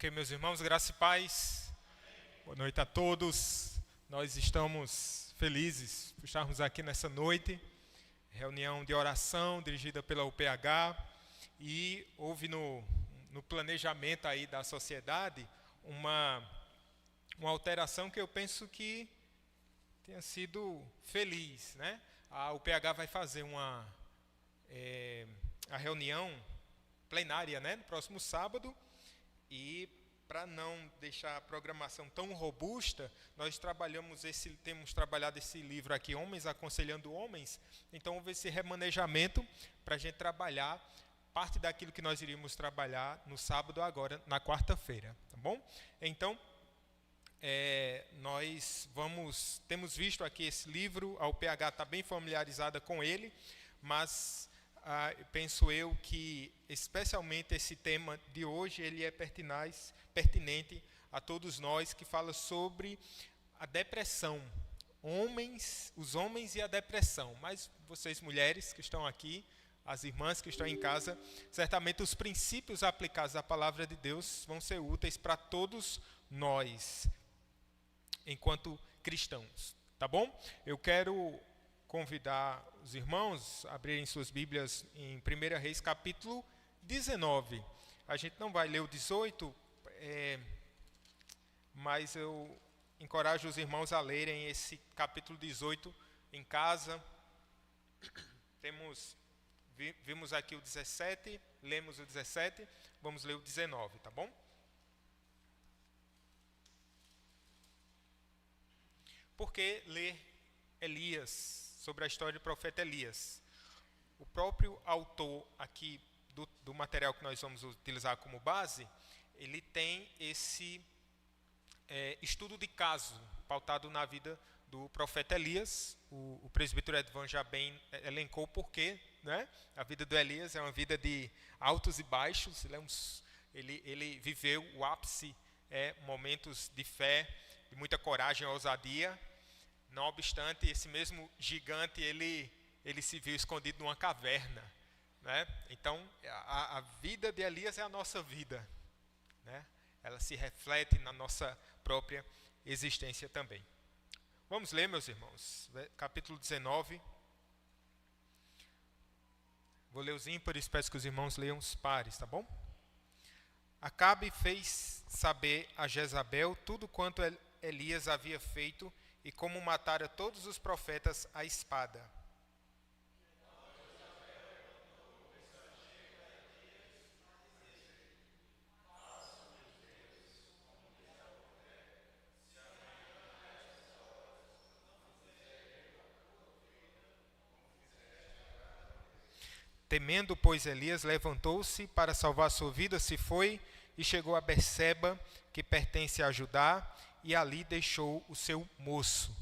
Ok, meus irmãos, graça e paz. Boa noite a todos. Nós estamos felizes por estarmos aqui nessa noite. Reunião de oração dirigida pela UPH. E houve no planejamento aí da sociedade uma alteração que eu penso que tenha sido feliz, né? A UPH vai fazer a reunião plenária, né, no próximo sábado. E para não deixar a programação tão robusta, nós temos trabalhado esse livro aqui, Homens Aconselhando Homens. Então houve esse remanejamento para a gente trabalhar parte daquilo que nós iríamos trabalhar no sábado agora, na quarta-feira, tá bom? Então, nós temos visto aqui esse livro, a UPH está bem familiarizada com ele, mas penso eu que especialmente esse tema de hoje ele é pertinente a todos nós, que fala sobre a depressão, os homens e a depressão. Mas vocês mulheres que estão aqui, as irmãs que estão em casa, certamente os princípios aplicados à palavra de Deus vão ser úteis para todos nós, enquanto cristãos, tá bom? Eu quero convidar os irmãos a abrirem suas Bíblias em 1 Reis, capítulo 19. A gente não vai ler o 18, mas eu encorajo os irmãos a lerem esse capítulo 18 em casa. Vimos aqui o 17, lemos o 17, vamos ler o 19, tá bom? Por que ler Elias? Sobre a história do profeta Elias. O próprio autor aqui do material que nós vamos utilizar como base, ele tem esse estudo de caso pautado na vida do profeta Elias. O presbítero Edvan já bem elencou por quê, né? A vida do Elias é uma vida de altos e baixos. Ele viveu o ápice, momentos de fé, de muita coragem e ousadia. Não obstante, esse mesmo gigante, ele se viu escondido numa caverna, né? Então, a vida de Elias é a nossa vida, né? Ela se reflete na nossa própria existência também. Vamos ler, meus irmãos, capítulo 19. Vou ler os ímpares, peço que os irmãos leiam os pares, tá bom? Acabe fez saber a Jezabel tudo quanto Elias havia feito e como matara todos os profetas à espada. Temendo, pois, Elias levantou-se para salvar sua vida, se foi e chegou a Berseba, que pertence a Judá, e ali deixou o seu moço.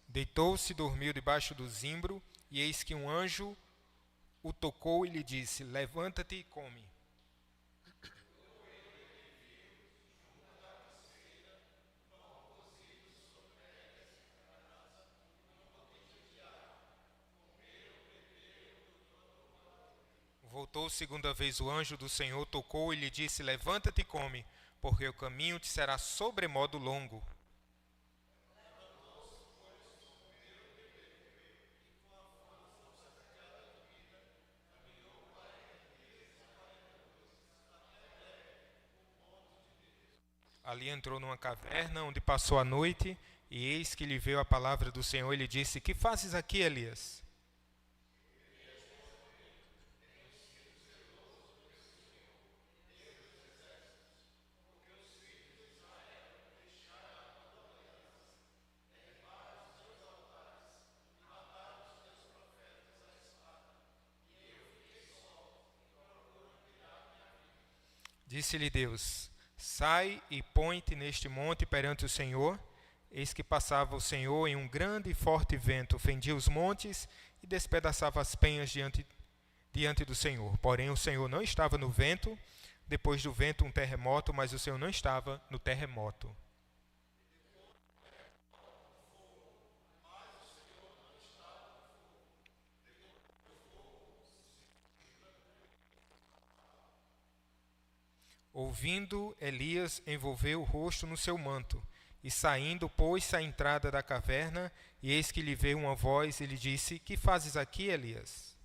Deitou-se, dormiu debaixo do zimbro, e eis que um anjo o tocou e lhe disse: levanta-te e come. Voltou segunda vez o anjo do Senhor, tocou e lhe disse: levanta-te e come, porque o caminho te será sobremodo longo. Ali entrou numa caverna, onde passou a noite, e eis que lhe veio a palavra do Senhor e lhe disse: que fazes aqui, Elias? Disse-lhe Deus: sai e põe-te neste monte perante o Senhor. Eis que passava o Senhor em um grande e forte vento, fendia os montes e despedaçava as penhas diante diante do Senhor. Porém, o Senhor não estava no vento, depois do vento um terremoto, mas o Senhor não estava no terremoto. Ouvindo, Elias envolveu o rosto no seu manto, e saindo, pôs-se à entrada da caverna, e eis que lhe veio uma voz, e lhe disse: Que fazes aqui, Elias?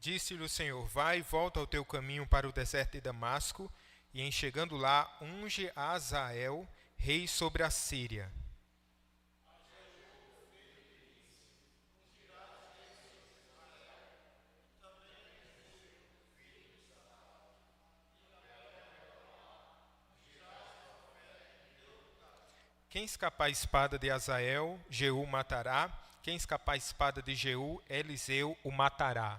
Disse-lhe o Senhor: Vai e volta ao teu caminho para o deserto de Damasco, e em chegando lá, unge a Azael, rei sobre a Síria. Quem escapar a espada de Azael, Jeú matará. Quem escapar a espada de Jeú, Eliseu o matará.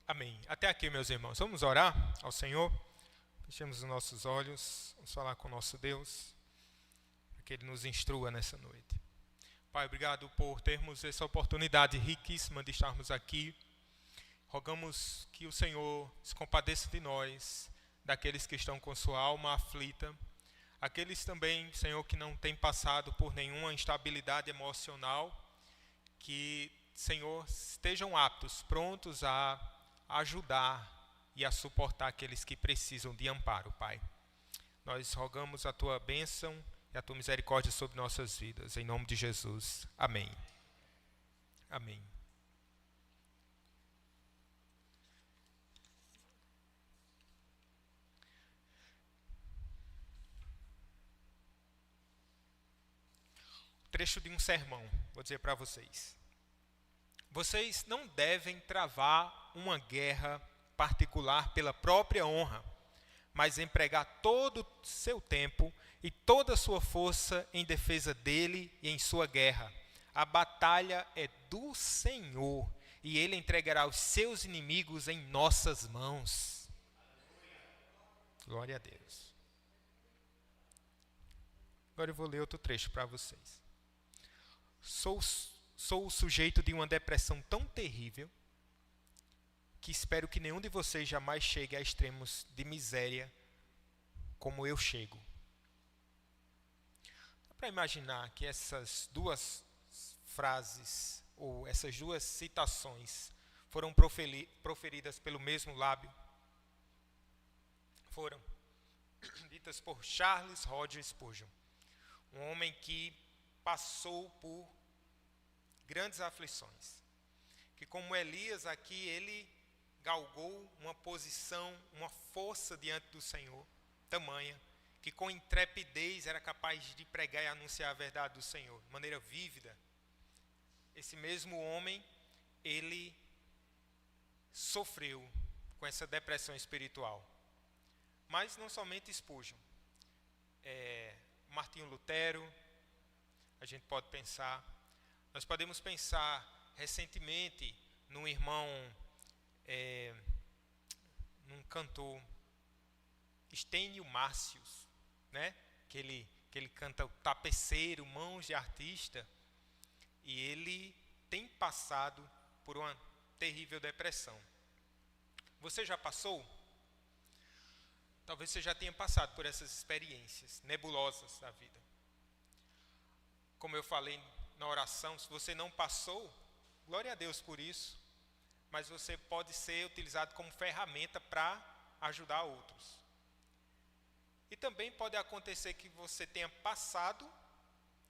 Amém. Até aqui, meus irmãos. Vamos orar ao Senhor. Fechemos os nossos olhos. Vamos falar com o nosso Deus, para que Ele nos instrua nessa noite. Pai, obrigado por termos essa oportunidade riquíssima de estarmos aqui. Rogamos que o Senhor se compadeça de nós, daqueles que estão com sua alma aflita. Aqueles também, Senhor, que não têm passado por nenhuma instabilidade emocional. Que, Senhor, estejam aptos, prontos a ajudar e a suportar aqueles que precisam de amparo, Pai. Nós rogamos a Tua bênção e a Tua misericórdia sobre nossas vidas, em nome de Jesus. Amém. Amém. Trecho de um sermão, vou dizer para vocês. Vocês não devem travar uma guerra particular pela própria honra, mas empregar todo o seu tempo e toda a sua força em defesa dele e em sua guerra. A batalha é do Senhor, e Ele entregará os seus inimigos em nossas mãos. Glória a Deus. Agora eu vou ler outro trecho para vocês. Sou o sujeito de uma depressão tão terrível que espero que nenhum de vocês jamais chegue a extremos de miséria como eu chego. Dá para imaginar que essas duas frases ou essas duas citações foram proferidas pelo mesmo lábio? Foram ditas por Charles Hodge Spurgeon, um homem que passou por grandes aflições, que como Elias aqui, ele galgou uma posição, uma força diante do Senhor, tamanha, que com intrepidez era capaz de pregar e anunciar a verdade do Senhor, de maneira vívida. Esse mesmo homem, ele sofreu com essa depressão espiritual. Mas não somente Spurgeon. Martinho Lutero, a gente pode pensar. Nós podemos pensar recentemente num irmão, num cantor, Estênio Márcios, né? que ele canta o Tapeceiro, Mãos de Artista, e ele tem passado por uma terrível depressão. Você já passou? Talvez você já tenha passado por essas experiências nebulosas da vida. Como eu falei na oração, se você não passou, glória a Deus por isso, mas você pode ser utilizado como ferramenta para ajudar outros. E também pode acontecer que você tenha passado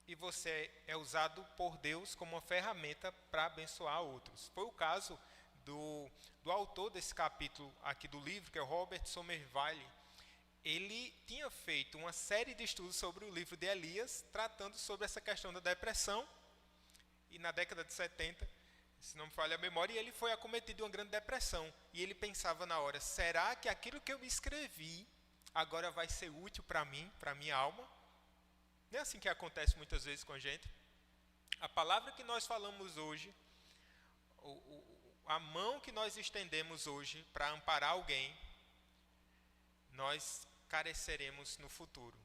e você é usado por Deus como uma ferramenta para abençoar outros. Foi o caso do autor desse capítulo aqui do livro, que é o Robert Somerville. Ele tinha feito uma série de estudos sobre o livro de Elias, tratando sobre essa questão da depressão. E na década de 70, se não me falha a memória, e ele foi acometido de uma grande depressão. E ele pensava na hora, será que aquilo que eu escrevi agora vai ser útil para mim, para a minha alma? Não é assim que acontece muitas vezes com a gente? A palavra que nós falamos hoje, a mão que nós estendemos hoje para amparar alguém, nós careceremos no futuro.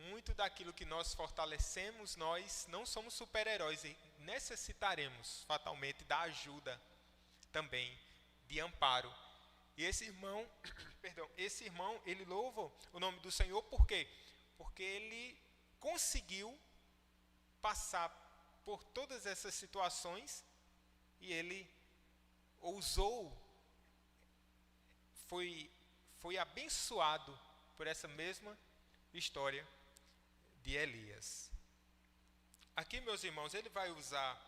Muito daquilo que nós fortalecemos, nós não somos super-heróis e necessitaremos fatalmente da ajuda também, de amparo. E esse irmão, ele louva o nome do Senhor, por quê? Porque ele conseguiu passar por todas essas situações e ele ousou, foi abençoado por essa mesma história de Elias. Aqui, meus irmãos, ele vai usar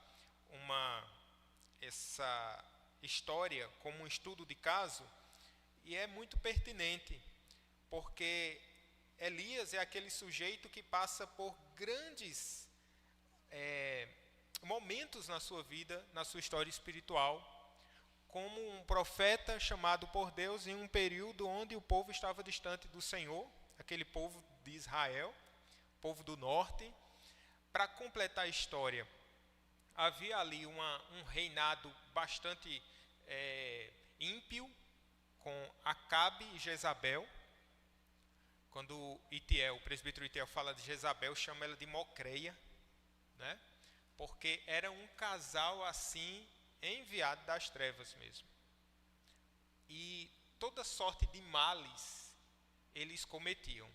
essa história como um estudo de caso e é muito pertinente, porque Elias é aquele sujeito que passa por grandes momentos na sua vida, na sua história espiritual, como um profeta chamado por Deus em um período onde o povo estava distante do Senhor, aquele povo de Israel, povo do norte. Para completar a história, havia ali um reinado bastante ímpio, com Acabe e Jezabel. Quando o presbítero Itiel fala de Jezabel, chama ela de Mocreia, né? Porque era um casal assim, enviado das trevas mesmo. E toda sorte de males eles cometiam,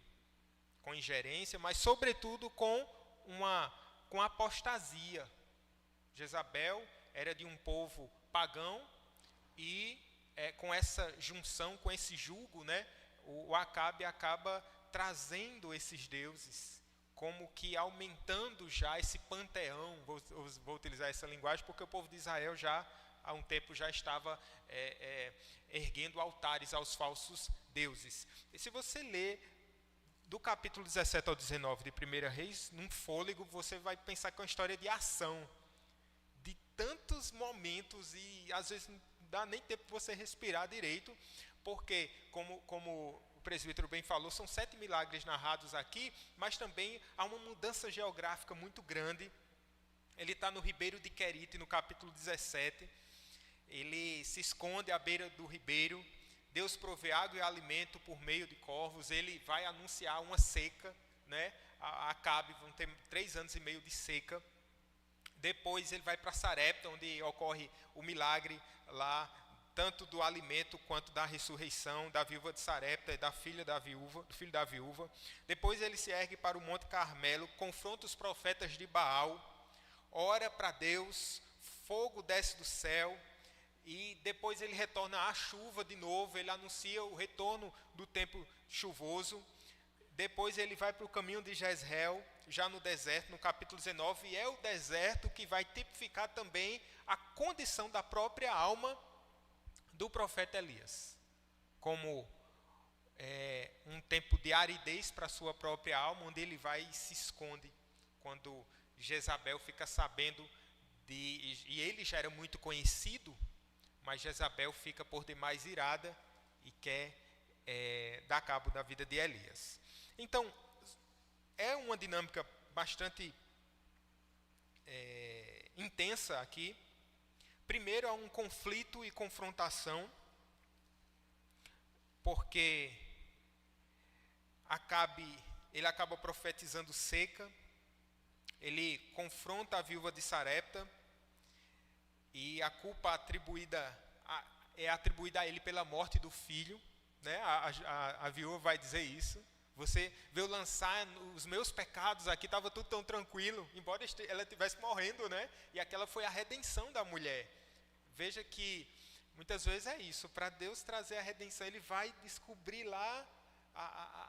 com ingerência, mas sobretudo com apostasia. Jezabel era de um povo pagão e com essa junção, com esse jugo, né, o Acabe acaba trazendo esses deuses, como que aumentando já esse panteão, vou utilizar essa linguagem, porque o povo de Israel já há um tempo já estava erguendo altares aos falsos deuses. E se você ler do capítulo 17 ao 19 de 1 Reis, num fôlego, você vai pensar que é uma história de ação, de tantos momentos, e às vezes não dá nem tempo para você respirar direito, porque, como o presbítero bem falou, são 7 milagres narrados aqui, mas também há uma mudança geográfica muito grande. Ele está no ribeiro de Querite, no capítulo 17, ele se esconde à beira do ribeiro, Deus provê água e alimento por meio de corvos, ele vai anunciar uma seca, né? Acabe, vão ter 3 anos e meio de seca. Depois ele vai para Sarepta, onde ocorre o milagre lá, tanto do alimento quanto da ressurreição da viúva de Sarepta e do filho da viúva. Depois ele se ergue para o Monte Carmelo, confronta os profetas de Baal, ora para Deus, fogo desce do céu, e depois ele retorna à chuva de novo, ele anuncia o retorno do tempo chuvoso. Depois ele vai para o caminho de Jezreel, já no deserto, no capítulo 19, e é o deserto que vai tipificar também a condição da própria alma do profeta Elias, como um tempo de aridez para a sua própria alma, onde ele vai e se esconde, quando Jezabel fica sabendo, e ele já era muito conhecido, mas Jezabel fica por demais irada e quer dar cabo da vida de Elias. Então, é uma dinâmica bastante intensa aqui. Primeiro, há um conflito e confrontação, porque ele acaba profetizando seca, ele confronta a viúva de Sarepta, e a culpa é atribuída a ele pela morte do filho, né? A viúva vai dizer isso. Você veio lançar os meus pecados aqui, estava tudo tão tranquilo, embora ela estivesse morrendo, né? E aquela foi a redenção da mulher. Veja que muitas vezes é isso, para Deus trazer a redenção, ele vai descobrir lá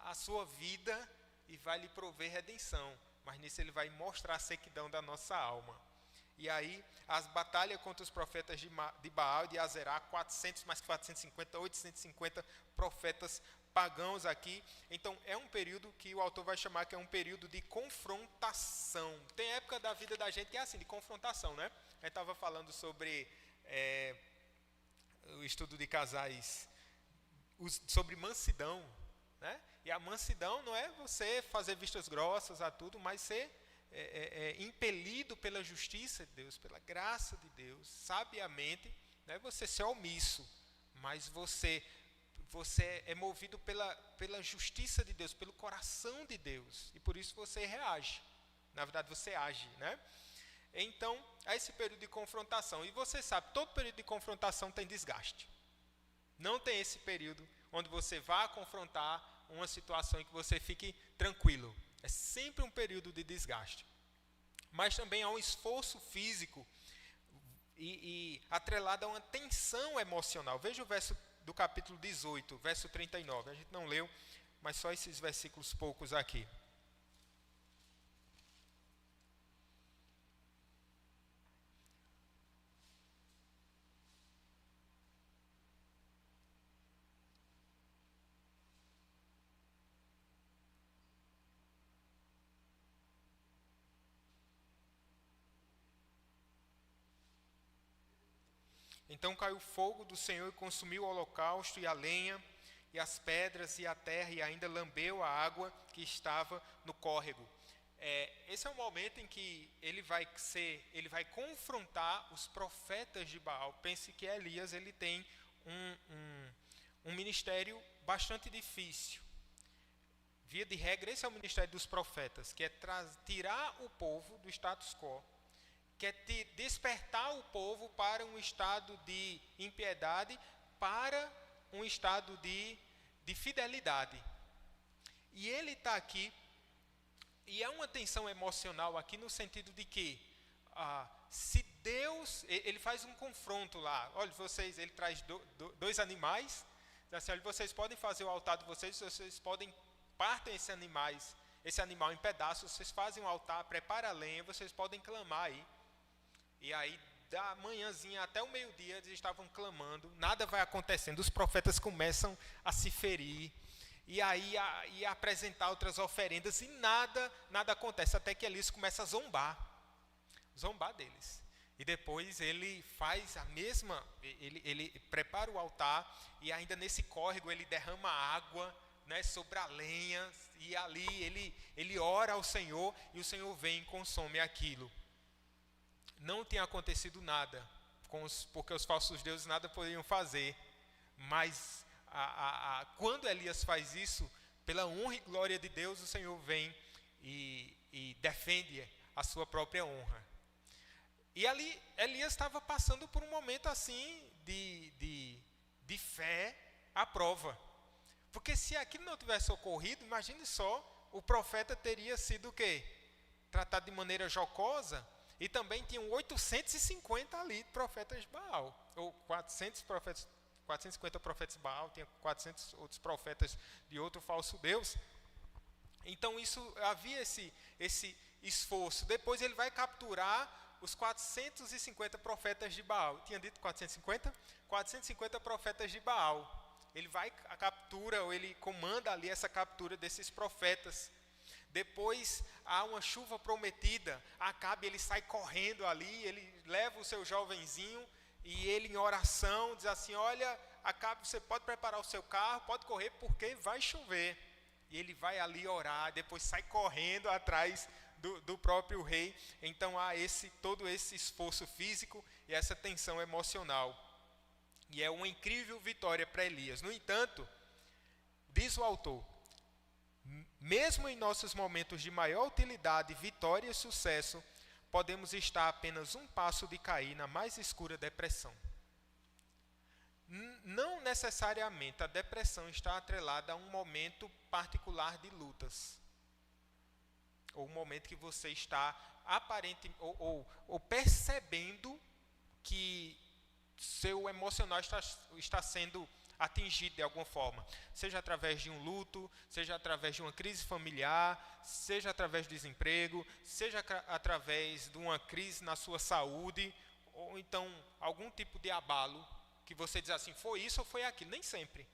a sua vida e vai lhe prover redenção, mas nisso ele vai mostrar a sequidão da nossa alma. E aí, as batalhas contra os profetas de Baal e de Azerá, 400 mais 450, 850 profetas pagãos aqui. Então, é um período que o autor vai chamar que é um período de confrontação. Tem época da vida da gente que é assim, de confrontação, né? gente estava falando sobre o estudo de casais, sobre mansidão, né? E a mansidão não é você fazer vistas grossas a tudo, mas ser impelido pela justiça de Deus, pela graça de Deus, sabiamente, não é você ser omisso, mas você é movido pela justiça de Deus, pelo coração de Deus, e por isso você reage. Na verdade, você age, né? Então, há esse período de confrontação. E você sabe, todo período de confrontação tem desgaste. Não tem esse período onde você vá confrontar uma situação em que você fique tranquilo. É sempre um período de desgaste. Mas também há um esforço físico e atrelado a uma tensão emocional. Veja o verso do capítulo 18, verso 39. A gente não leu, mas só esses versículos poucos aqui. Então caiu fogo do Senhor e consumiu o holocausto e a lenha, e as pedras e a terra, e ainda lambeu a água que estava no córrego. Esse é o momento em que ele vai confrontar os profetas de Baal. Pense que Elias ele tem um ministério bastante difícil. Via de regra, esse é o ministério dos profetas, que é tirar o povo do status quo, que é despertar o povo para um estado de impiedade, para um estado de fidelidade. E ele está aqui, e há uma tensão emocional aqui no sentido de que, se Deus, ele faz um confronto lá, olha vocês, ele traz dois animais, diz assim, olha, vocês podem fazer o altar de vocês podem, partem esse animal em pedaços, vocês fazem um altar, preparam a lenha, vocês podem clamar aí. E aí, da manhãzinha até o meio-dia, eles estavam clamando, nada vai acontecendo, os profetas começam a se ferir, e aí a apresentar outras oferendas, e nada acontece, até que Elias começa a zombar deles. E depois ele faz a mesma, ele prepara o altar, e ainda nesse córrego ele derrama água, né, sobre a lenha, e ali ele ora ao Senhor, e o Senhor vem e consome aquilo. Não tinha acontecido nada, porque os falsos deuses nada poderiam fazer. Mas quando Elias faz isso, pela honra e glória de Deus, o Senhor vem e defende a sua própria honra. E ali Elias estava passando por um momento assim de fé à prova. Porque se aquilo não tivesse ocorrido, imagine só, o profeta teria sido o quê? Tratado de maneira jocosa. E também tinham 850 ali profetas de Baal, ou 450 profetas de Baal, tinha 400 outros profetas de outro falso deus. Então havia esse esforço. Depois ele vai capturar os 450 profetas de Baal. Tinha dito 450? 450 profetas de Baal. Ele captura, ou ele comanda ali essa captura desses profetas. Depois há uma chuva prometida, Acabe ele sai correndo ali, ele leva o seu jovenzinho e ele em oração diz assim, olha Acabe, você pode preparar o seu carro, pode correr porque vai chover. E ele vai ali orar, depois sai correndo atrás do próprio rei. Então há todo esse esforço físico e essa tensão emocional. E é uma incrível vitória para Elias. No entanto, diz o autor, mesmo em nossos momentos de maior utilidade, vitória e sucesso, podemos estar a apenas um passo de cair na mais escura depressão. Não necessariamente a depressão está atrelada a um momento particular de lutas, ou um momento que você está aparente ou percebendo que seu emocional está sendo atingido de alguma forma, seja através de um luto, seja através de uma crise familiar, seja através do desemprego, seja através de uma crise na sua saúde, ou então algum tipo de abalo, que você diz assim, foi isso ou foi aquilo, nem sempre.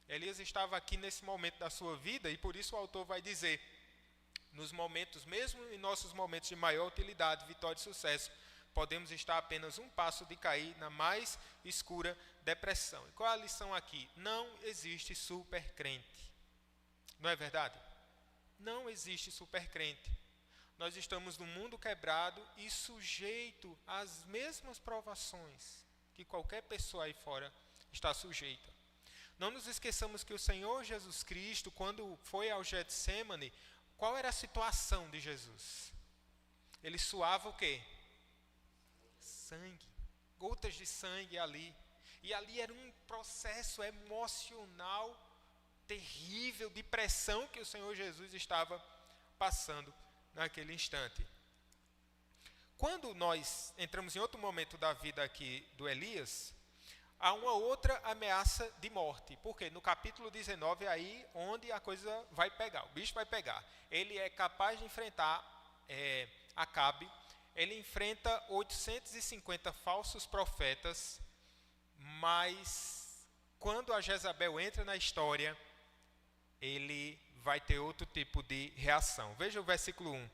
Elias estava aqui nesse momento da sua vida, e por isso o autor vai dizer, nos momentos, mesmo em nossos momentos de maior utilidade, vitória e sucesso, podemos estar apenas um passo de cair na mais escura depressão. E qual é a lição aqui? Não existe supercrente. Não é verdade? Não existe supercrente. Nós estamos num mundo quebrado e sujeito às mesmas provações que qualquer pessoa aí fora está sujeita. Não nos esqueçamos que o Senhor Jesus Cristo, quando foi ao Getsêmani, qual era a situação de Jesus? Ele suava o quê? Sangue, gotas de sangue ali. E ali era um processo emocional terrível, de pressão que o Senhor Jesus estava passando naquele instante. Quando nós entramos em outro momento da vida aqui do Elias, há uma outra ameaça de morte. Porque no capítulo 19 é aí onde a coisa vai pegar, o bicho vai pegar. Ele é capaz de enfrentar Acabe, ele enfrenta 850 falsos profetas, mas quando a Jezabel entra na história, ele vai ter outro tipo de reação. Veja o versículo 1.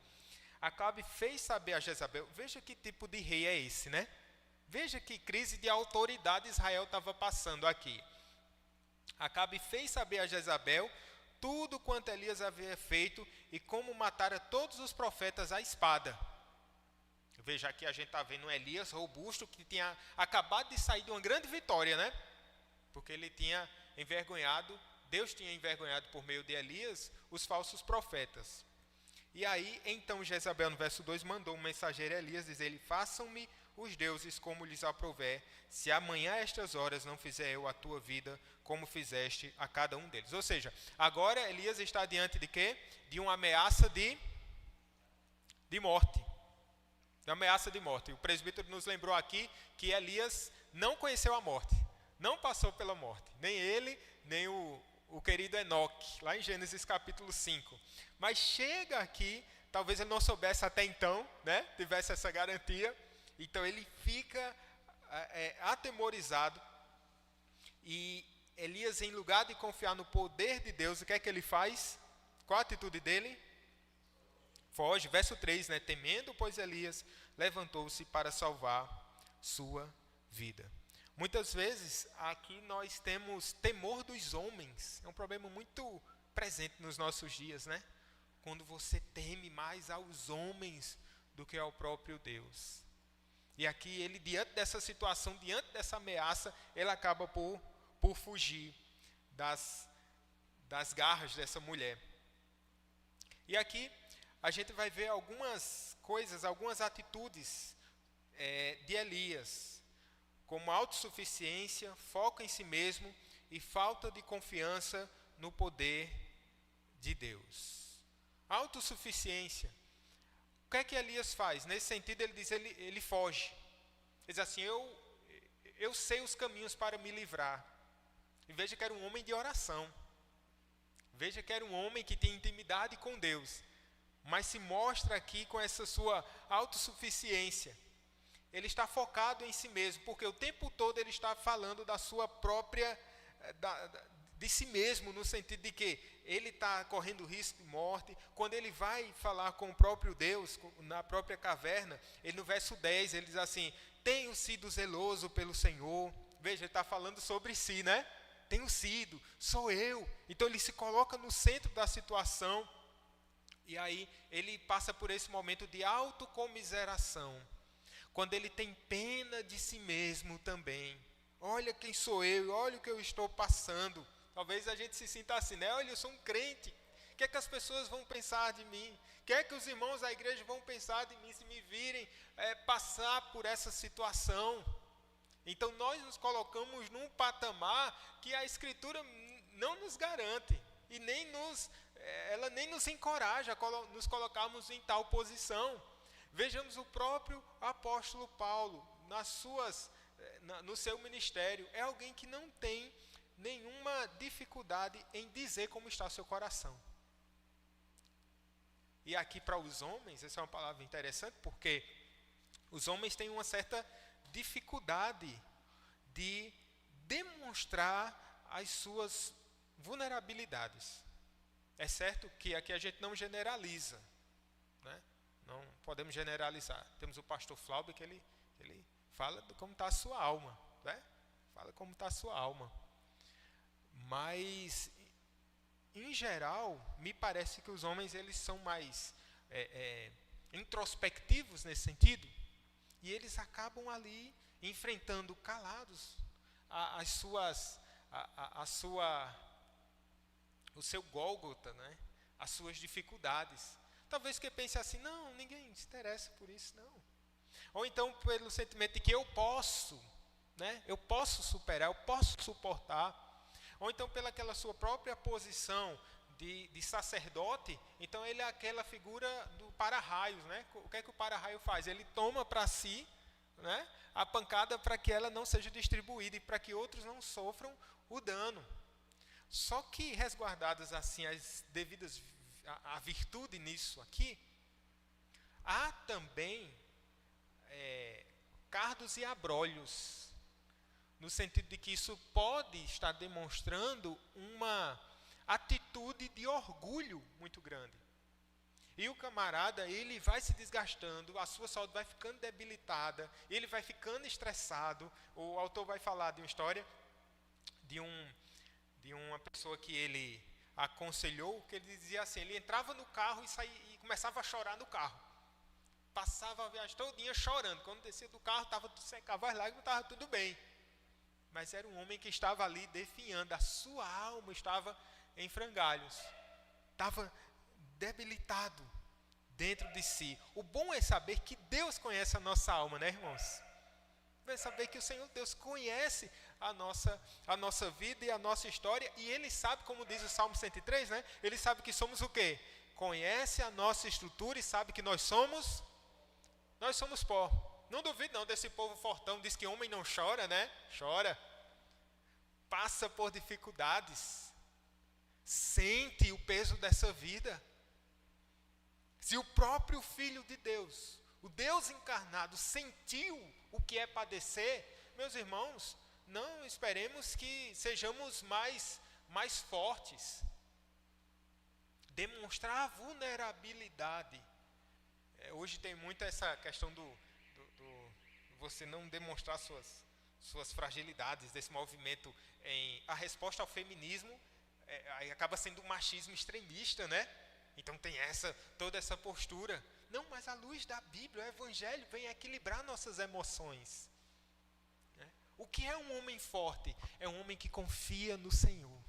Acabe fez saber a Jezabel, veja que tipo de rei é esse, né? Veja que crise de autoridade Israel estava passando aqui. Acabe fez saber a Jezabel tudo quanto Elias havia feito e como matara todos os profetas à espada. Veja aqui a gente está vendo um Elias robusto que tinha acabado de sair de uma grande vitória, né? Porque ele tinha envergonhado, Deus tinha envergonhado por meio de Elias os falsos profetas. E aí, então Jezabel no verso 2 mandou um mensageiro a Elias dizer: façam-me os deuses como lhes aprouver, se amanhã a estas horas não fizer eu a tua vida como fizeste a cada um deles. Ou seja, agora Elias está diante de quê? De uma ameaça de morte. De ameaça de morte. O presbítero nos lembrou aqui que Elias não conheceu a morte, não passou pela morte, nem ele, nem o querido Enoque, lá em Gênesis capítulo 5. Mas chega aqui, talvez ele não soubesse até então, né? Tivesse essa garantia, então ele fica atemorizado. E Elias, em lugar de confiar no poder de Deus, o que é que ele faz? Qual a atitude dele? Foge, verso 3, né? Temendo, pois Elias levantou-se para salvar sua vida. Muitas vezes, aqui nós temos temor dos homens. É um problema muito presente nos nossos dias, né? Quando você teme mais aos homens do que ao próprio Deus. E aqui ele, diante dessa situação, diante dessa ameaça, ele acaba por fugir das garras dessa mulher. E aqui a gente vai ver algumas coisas, algumas atitudes de Elias, como autossuficiência, foco em si mesmo e falta de confiança no poder de Deus. Autossuficiência. O que é que Elias faz? Nesse sentido, ele diz, ele foge. Ele diz assim, eu sei os caminhos para me livrar. E veja que era um homem de oração. Veja que era um homem que tinha intimidade com Deus. Mas se mostra aqui com essa sua autossuficiência. Ele está focado em si mesmo, porque o tempo todo ele está falando da sua própria, de si mesmo, no sentido de que ele está correndo risco de morte. Quando ele vai falar com o próprio Deus, na própria caverna, ele no verso 10, ele diz assim, tenho sido zeloso pelo Senhor. Veja, ele está falando sobre si, né? Tenho sido, sou eu. Então ele se coloca no centro da situação. E aí ele passa por esse momento de autocomiseração. Quando ele tem pena de si mesmo também. Olha quem sou eu, olha o que eu estou passando. Talvez a gente se sinta assim, né? Olha, eu sou um crente. O que é que as pessoas vão pensar de mim? O que é que os irmãos da igreja vão pensar de mim se me virem passar por essa situação? Então nós nos colocamos num patamar que a Escritura não nos garante. E ela nem nos encoraja a nos colocarmos em tal posição. Vejamos o próprio apóstolo Paulo, no seu ministério. É alguém que não tem nenhuma dificuldade em dizer como está o seu coração. E aqui para os homens, essa é uma palavra interessante, porque os homens têm uma certa dificuldade de demonstrar as suas vulnerabilidades. É certo que aqui a gente não generaliza, né? Não podemos generalizar. Temos o pastor Flauber que ele fala de como está a sua alma, né? Fala como está a sua alma. Mas, em geral, me parece que os homens eles são mais introspectivos nesse sentido, e eles acabam ali enfrentando calados o seu Gólgota, né? As suas dificuldades. Talvez que pense assim, não, ninguém se interessa por isso, não. Ou então pelo sentimento de que eu posso, né? Eu posso superar, eu posso suportar. Ou então pelaquela sua própria posição de sacerdote, então ele é aquela figura do para-raios, né? O que é que o para-raio faz? Ele toma para si, né, a pancada para que ela não seja distribuída e para que outros não sofram o dano. Só que resguardadas assim as devidas a virtude nisso aqui, há também cardos e abrolhos, no sentido de que isso pode estar demonstrando uma atitude de orgulho muito grande. E o camarada, ele vai se desgastando, a sua saúde vai ficando debilitada, ele vai ficando estressado. O autor vai falar de uma história de uma pessoa que ele aconselhou, que ele dizia assim, ele entrava no carro e começava a chorar no carro. Passava a viagem todinha chorando. Quando descia do carro, secava as lágrimas, estava tudo bem. Mas era um homem que estava ali definhando, a sua alma estava em frangalhos, estava debilitado dentro de si. O bom é saber que Deus conhece a nossa alma, né, irmãos? É saber que o Senhor Deus conhece a nossa vida e a nossa história, e Ele sabe, como diz o Salmo 103, né? Ele sabe que somos o quê? Conhece a nossa estrutura e sabe que nós somos pó. Não duvido não desse povo fortão, diz que homem não chora, né? Chora. Passa por dificuldades. Sente o peso dessa vida. Se o próprio Filho de Deus, o Deus encarnado, sentiu o que é padecer, meus irmãos, não esperemos que sejamos mais fortes. Demonstrar a vulnerabilidade. Hoje tem muito essa questão do você não demonstrar suas fragilidades, desse movimento. A resposta ao feminismo aí acaba sendo um machismo extremista, né? Então tem toda essa postura. Não, mas a luz da Bíblia, o Evangelho, vem equilibrar nossas emoções. O que é um homem forte? É um homem que confia no Senhor.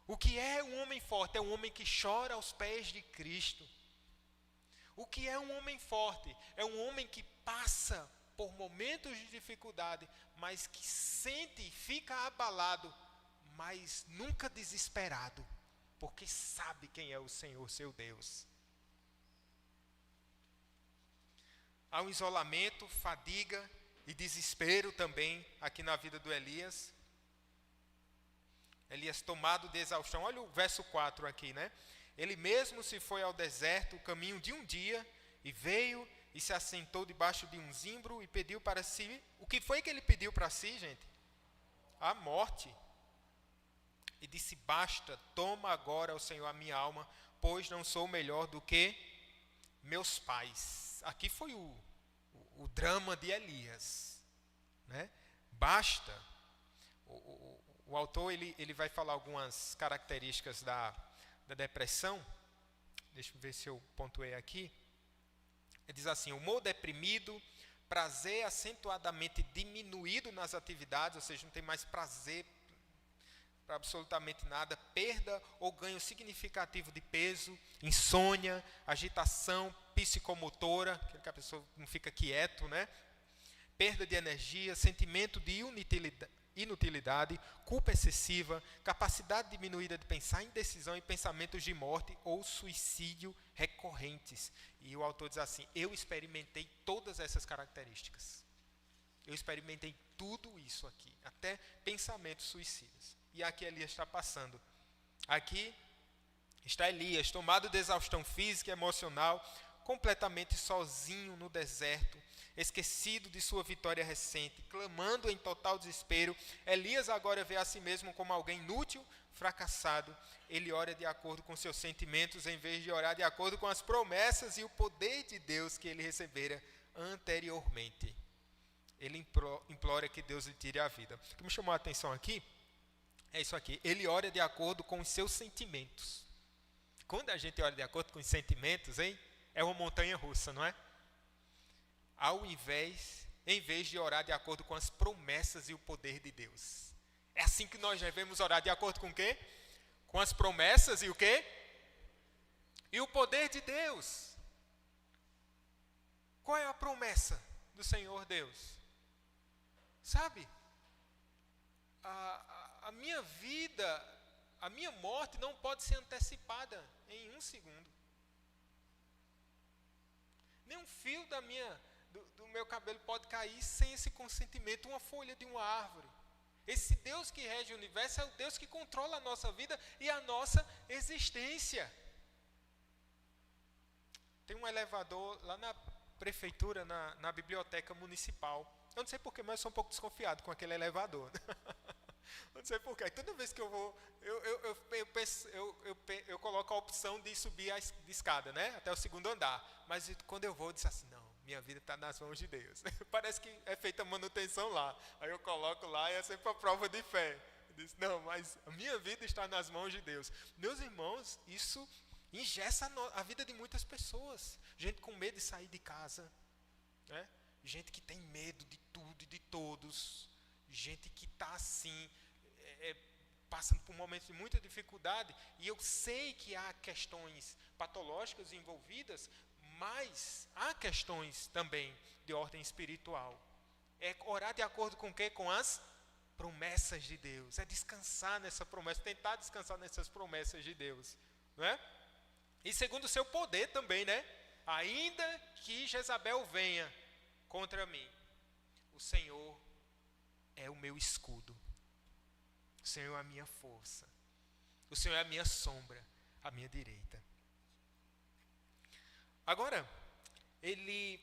O que é um homem forte? É um homem que chora aos pés de Cristo. O que é um homem forte? É um homem que passa por momentos de dificuldade, mas que sente e fica abalado, mas nunca desesperado, porque sabe quem é o Senhor, seu Deus. Há um isolamento, fadiga e desespero também aqui na vida do Elias. Elias tomado de exaustão. Olha o verso 4 aqui, né? Ele mesmo se foi ao deserto, o caminho de um dia, e veio e se assentou debaixo de um zimbro e pediu para si. O que foi que ele pediu para si, gente? A morte. E disse, basta, toma agora, ó Senhor, a minha alma, pois não sou melhor do que meus pais. Aqui foi o drama de Elias, né? Basta. O autor ele vai falar algumas características da depressão. Deixa eu ver se eu pontuei aqui. Ele diz assim, humor deprimido, prazer acentuadamente diminuído nas atividades, ou seja, não tem mais prazer para absolutamente nada, perda ou ganho significativo de peso, insônia, agitação psicomotora, que a pessoa não fica quieto, né? Perda de energia, sentimento de inutilidade, culpa excessiva, capacidade diminuída de pensar, indecisão e pensamentos de morte ou suicídio recorrentes. E o autor diz assim, eu experimentei todas essas características. Eu experimentei tudo isso aqui, até pensamentos suicidas. E aqui Elias está passando. Aqui está Elias, tomado de exaustão física e emocional, completamente sozinho no deserto, esquecido de sua vitória recente, clamando em total desespero. Elias agora vê a si mesmo como alguém inútil, fracassado. Ele ora de acordo com seus sentimentos, em vez de orar de acordo com as promessas e o poder de Deus que ele recebera anteriormente. Ele implora que Deus lhe tire a vida. O que me chamou a atenção aqui é isso aqui. Ele ora de acordo com os seus sentimentos. Quando a gente ora de acordo com os sentimentos, hein, é uma montanha russa, não é? Em vez de orar de acordo com as promessas e o poder de Deus. É assim que nós devemos orar, de acordo com o quê? Com as promessas e o quê? E o poder de Deus. Qual é a promessa do Senhor Deus? Sabe? A minha vida, a minha morte não pode ser antecipada em um segundo. Nem um fio do meu cabelo pode cair sem esse consentimento, uma folha de uma árvore. Esse Deus que rege o universo é o Deus que controla a nossa vida e a nossa existência. Tem um elevador lá na prefeitura, na biblioteca municipal. Eu não sei porquê, mas eu sou um pouco desconfiado com aquele elevador. Eu não sei porquê. Toda vez que eu vou, eu coloco a opção de subir a escada, né? Até o segundo andar. Mas quando eu vou, eu disse assim, não, minha vida está nas mãos de Deus. Parece que é feita manutenção lá. Aí eu coloco lá e é sempre a prova de fé. Eu disse, não, mas a minha vida está nas mãos de Deus. Meus irmãos, isso engessa a vida de muitas pessoas. Gente com medo de sair de casa, né? Gente que tem medo de tudo e de todos. Gente que está assim, passando por momentos de muita dificuldade. E eu sei que há questões patológicas envolvidas, mas há questões também de ordem espiritual. É orar de acordo com o quê? Com as promessas de Deus. É descansar nessa promessa, tentar descansar nessas promessas de Deus. Não é? E segundo o seu poder também, né? Ainda que Jezabel venha contra mim, o Senhor é o meu escudo. O Senhor é a minha força. O Senhor é a minha sombra, a minha direita. Agora, ele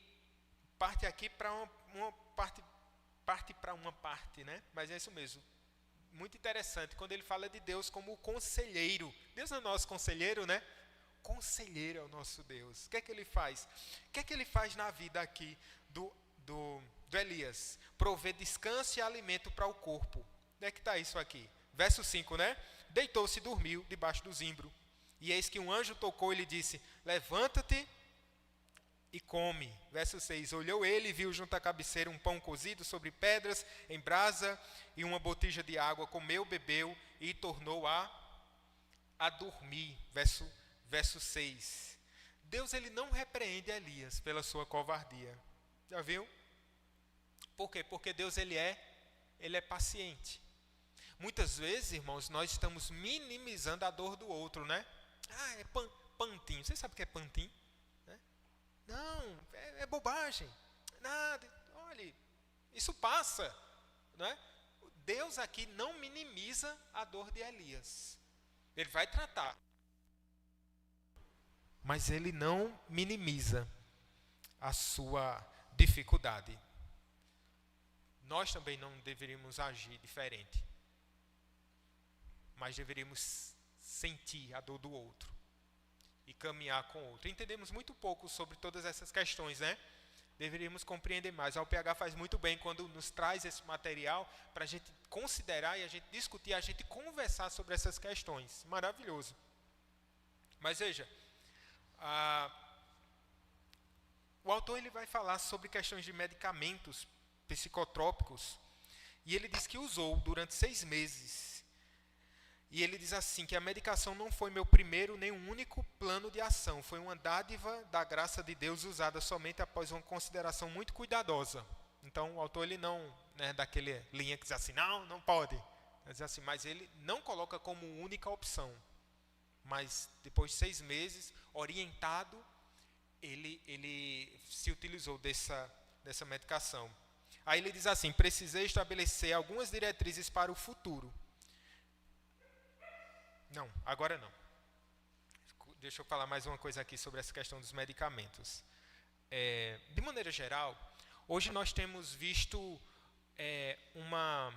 parte aqui para uma parte, né? Mas é isso mesmo. Muito interessante, quando ele fala de Deus como o conselheiro. Deus é o nosso conselheiro, né? Conselheiro é o nosso Deus. O que é que ele faz? O que é que ele faz na vida aqui do Elias? Prover descanso e alimento para o corpo. Onde é que está isso aqui? Verso 5, né? Deitou-se e dormiu debaixo do zimbro. E eis que um anjo tocou e lhe disse, levanta-te e come. Verso 6, olhou ele e viu junto à cabeceira um pão cozido sobre pedras em brasa e uma botija de água. Comeu, bebeu e tornou a dormir. Verso 6. Deus, ele não repreende Elias pela sua covardia. Já viu? Por quê? Porque Deus, ele é paciente. Muitas vezes, irmãos, nós estamos minimizando a dor do outro, né? Ah, é pantinho. Você sabe o que é pantinho? Né? Não, é bobagem. Nada. Olha, isso passa. Né? Deus aqui não minimiza a dor de Elias. Ele vai tratar. Mas ele não minimiza a sua dificuldade. Nós também não deveríamos agir diferente. Mas deveríamos sentir a dor do outro e caminhar com o outro. Entendemos muito pouco sobre todas essas questões, né? Deveríamos compreender mais. A UPH faz muito bem quando nos traz esse material para a gente considerar e a gente discutir, a gente conversar sobre essas questões. Maravilhoso. Mas veja, o autor ele vai falar sobre questões de medicamentos psicotrópicos e ele diz que usou durante 6 meses. E ele diz assim, que a medicação não foi meu primeiro nem um único plano de ação. Foi uma dádiva da graça de Deus usada somente após uma consideração muito cuidadosa. Então, o autor ele não, né, daquele linha que diz assim, não pode. Ele diz assim, mas ele não coloca como única opção. Mas, depois de 6 meses, orientado, ele se utilizou dessa medicação. Aí ele diz assim, precisei estabelecer algumas diretrizes para o futuro. Não, agora não. deixa eu falar mais uma coisa aqui sobre essa questão dos medicamentos. De maneira geral, hoje nós temos visto uma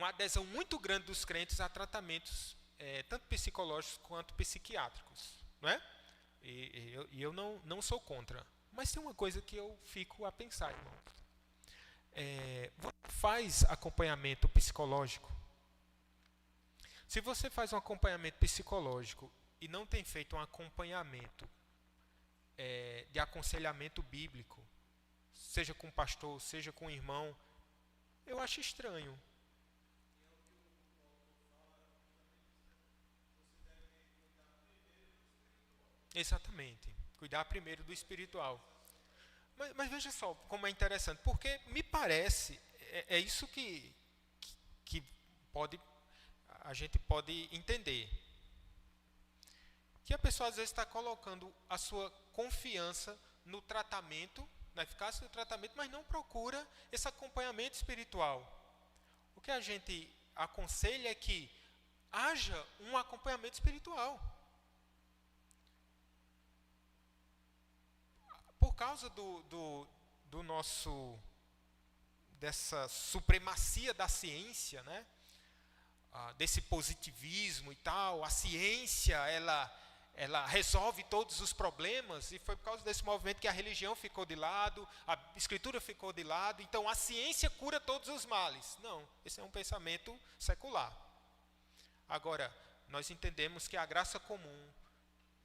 adesão muito grande dos crentes a tratamentos tanto psicológicos quanto psiquiátricos, não é? E eu não sou contra. Mas tem uma coisa que eu fico a pensar, irmão. Você faz acompanhamento psicológico? Se você faz um acompanhamento psicológico e não tem feito um acompanhamento de aconselhamento bíblico, seja com um pastor, seja com um irmão, eu acho estranho. Exatamente. Cuidar primeiro do espiritual. Mas veja só como é interessante, porque me parece, isso que a gente pode entender. Que a pessoa às vezes está colocando a sua confiança no tratamento, na eficácia do tratamento, mas não procura esse acompanhamento espiritual. O que a gente aconselha é que haja um acompanhamento espiritual. Por causa do nosso, dessa supremacia da ciência, né? Desse positivismo e tal, a ciência, ela resolve todos os problemas, e foi por causa desse movimento que a religião ficou de lado, a escritura ficou de lado, então a ciência cura todos os males. Não, esse é um pensamento secular. Agora, nós entendemos que a graça comum,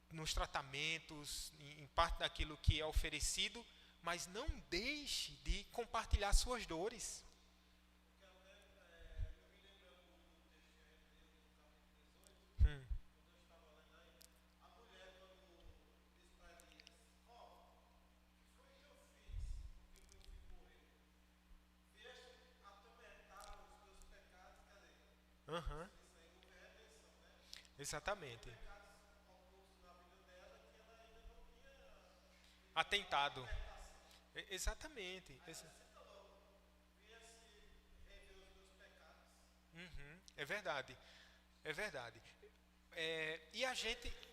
nos tratamentos, em parte daquilo que é oferecido, mas não deixe de compartilhar suas dores. Uhum. Exatamente. Atentado. Exatamente. Uhum. É verdade. É verdade. E a gente.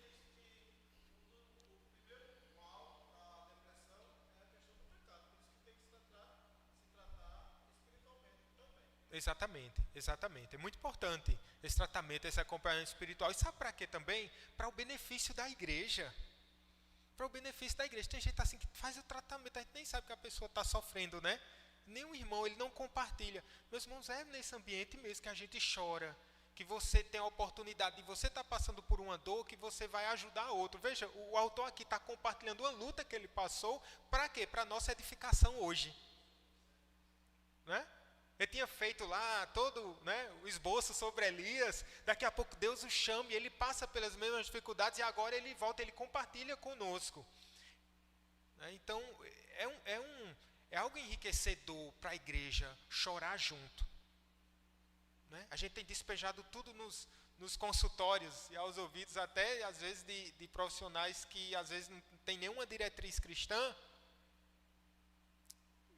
Exatamente, exatamente. É muito importante esse tratamento, esse acompanhamento espiritual. E sabe para quê também? Para o benefício da igreja. Para o benefício da igreja. Tem gente assim que faz o tratamento, a gente nem sabe que a pessoa está sofrendo, né? Nenhum irmão, ele não compartilha. Meus irmãos, é nesse ambiente mesmo que a gente chora, que você tem a oportunidade de você estar passando por uma dor, que você vai ajudar outro. Veja, o autor aqui está compartilhando uma luta que ele passou, para quê? Para a nossa edificação hoje. Né? Ele tinha feito lá todo, né, o esboço sobre Elias, daqui a pouco Deus o chama e ele passa pelas mesmas dificuldades e agora ele volta, ele compartilha conosco. Então, é algo enriquecedor para a igreja chorar junto. Né? A gente tem despejado tudo nos consultórios e aos ouvidos até, às vezes, de profissionais que, às vezes, não tem nenhuma diretriz cristã.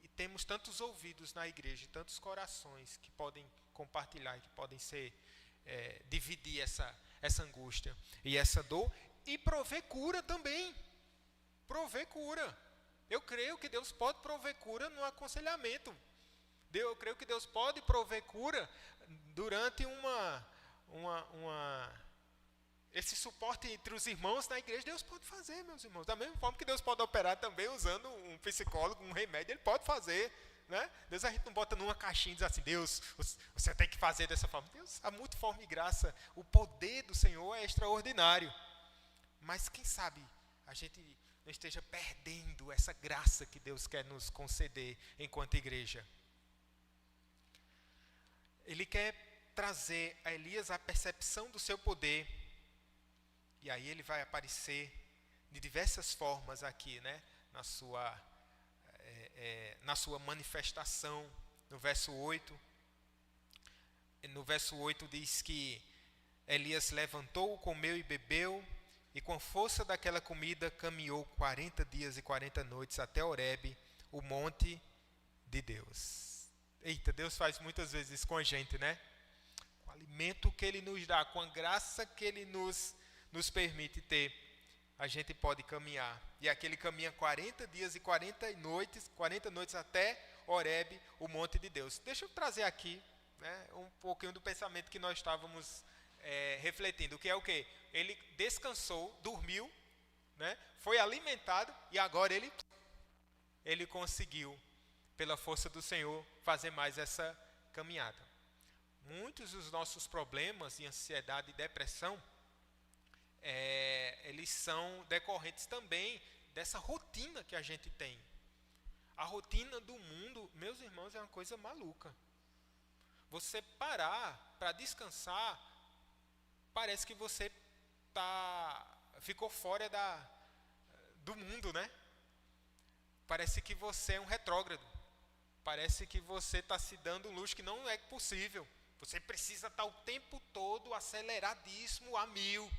E temos tantos ouvidos na igreja, tantos corações que podem compartilhar, que podem dividir essa angústia e essa dor. E prover cura também. Prover cura. Eu creio que Deus pode prover cura no aconselhamento. Eu creio que Deus pode prover cura durante esse suporte entre os irmãos na igreja. Deus pode fazer, meus irmãos. Da mesma forma que Deus pode operar também usando um psicólogo, um remédio, Ele pode fazer. Né? Deus, a gente não bota numa caixinha e diz assim, Deus, você tem que fazer dessa forma. Deus, há muita forma e graça. O poder do Senhor é extraordinário. Mas quem sabe a gente não esteja perdendo essa graça que Deus quer nos conceder enquanto igreja. Ele quer trazer a Elias a percepção do seu poder. E aí ele vai aparecer de diversas formas aqui, né? Na sua manifestação. No verso 8. No verso 8 diz que Elias levantou, comeu e bebeu, e com a força daquela comida caminhou 40 dias e 40 noites até Horebe, o monte de Deus. Eita, Deus faz muitas vezes isso com a gente, né? Com o alimento que Ele nos dá, com a graça que Ele nos nos permite a gente pode caminhar. E aqui ele caminha 40 dias e 40 noites até Horebe, o monte de Deus. Deixa eu trazer aqui, né, um pouquinho do pensamento que nós estávamos refletindo, que é o quê? Ele descansou, dormiu, né, foi alimentado e agora ele conseguiu, pela força do Senhor, fazer mais essa caminhada. Muitos dos nossos problemas de ansiedade e depressão, eles são decorrentes também dessa rotina que a gente tem. A rotina do mundo, meus irmãos, é uma coisa maluca. Você parar para descansar, parece que você ficou fora do mundo, né? Parece que você é um retrógrado. Parece que você está se dando um luxo que não é possível. Você precisa estar o tempo todo aceleradíssimo a 1000.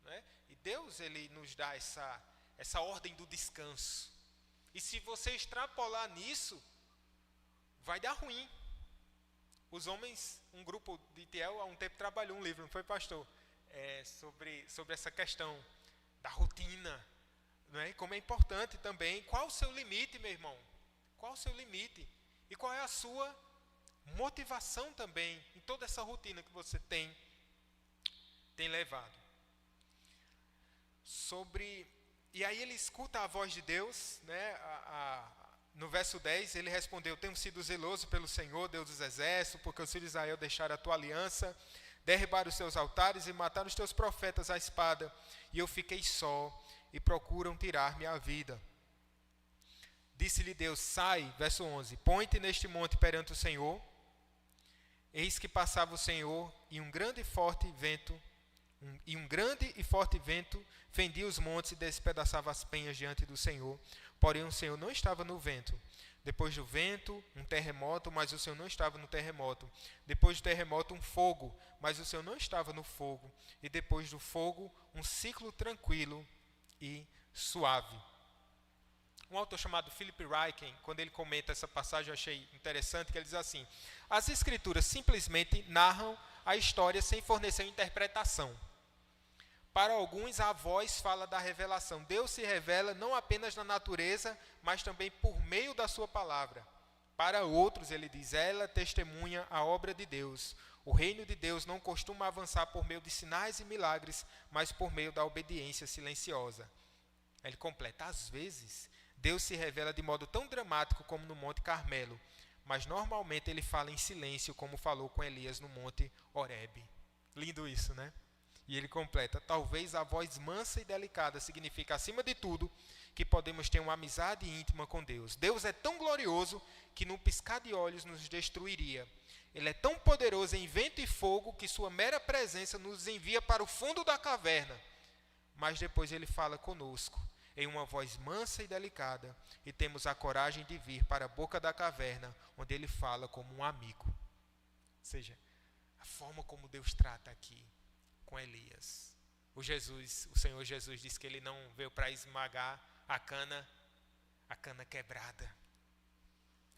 Né? E Deus, ele nos dá essa ordem do descanso. E se você extrapolar nisso, vai dar ruim. Os homens, um grupo de Itiel, há um tempo trabalhou um livro, não foi, pastor? Sobre essa questão da rotina. Não é? Como é importante também. Qual o seu limite, meu irmão? Qual o seu limite? E qual é a sua motivação também em toda essa rotina que você tem levado? E aí ele escuta a voz de Deus, né? No verso 10, ele respondeu: tenho sido zeloso pelo Senhor, Deus dos exércitos, porque os filhos de Israel deixaram a tua aliança, derribaram os teus altares e mataram os teus profetas à espada, e eu fiquei só, e procuram tirar-me a vida. Disse-lhe Deus: sai, verso 11, põe-te neste monte perante o Senhor. Eis que passava o Senhor, e um grande e forte vento fendia os montes e despedaçava as penhas diante do Senhor. Porém o Senhor não estava no vento. Depois do vento, um terremoto, mas o Senhor não estava no terremoto. Depois do terremoto, um fogo, mas o Senhor não estava no fogo. E depois do fogo, um ciclo tranquilo e suave. Um autor chamado Philip Ryken, quando ele comenta essa passagem, eu achei interessante, que ele diz assim: as escrituras simplesmente narram a história sem fornecer uma interpretação. Para alguns, a voz fala da revelação. Deus se revela não apenas na natureza, mas também por meio da sua palavra. Para outros, ele diz, ela testemunha a obra de Deus. O reino de Deus não costuma avançar por meio de sinais e milagres, mas por meio da obediência silenciosa. Ele completa, às vezes, Deus se revela de modo tão dramático como no Monte Carmelo, mas normalmente ele fala em silêncio, como falou com Elias no Monte Horebe. Lindo isso, né? E ele completa, talvez a voz mansa e delicada significa, acima de tudo, que podemos ter uma amizade íntima com Deus. Deus é tão glorioso que num piscar de olhos nos destruiria. Ele é tão poderoso em vento e fogo que sua mera presença nos envia para o fundo da caverna. Mas depois ele fala conosco em uma voz mansa e delicada, e temos a coragem de vir para a boca da caverna, onde ele fala como um amigo. Ou seja, a forma como Deus trata aqui com Elias. O Senhor Jesus disse que ele não veio para esmagar a cana quebrada.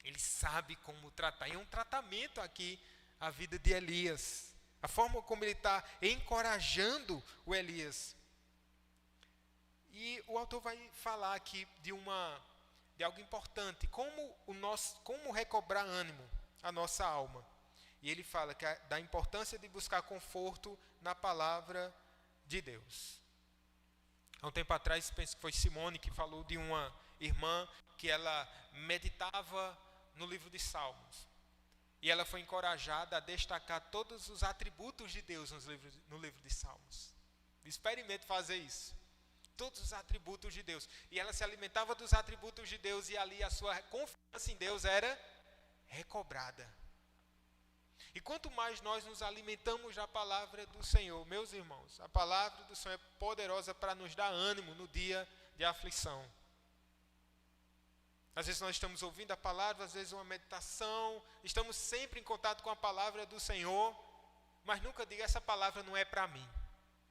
Ele sabe como tratar. E é um tratamento aqui a vida de Elias. A forma como ele está encorajando o Elias. E o autor vai falar aqui de algo importante. Como recobrar ânimo a nossa alma. E ele fala da importância de buscar conforto na palavra de Deus. Há um tempo atrás, penso que foi Simone que falou de uma irmã que ela meditava no livro de Salmos. E ela foi encorajada a destacar todos os atributos de Deus no livro de Salmos. Experimente fazer isso. Todos os atributos de Deus. E ela se alimentava dos atributos de Deus e ali a sua confiança em Deus era recobrada. E quanto mais nós nos alimentamos da palavra do Senhor, meus irmãos, a palavra do Senhor é poderosa para nos dar ânimo no dia de aflição. Às vezes nós estamos ouvindo a palavra, às vezes uma meditação, estamos sempre em contato com a palavra do Senhor, mas nunca diga, essa palavra não é para mim.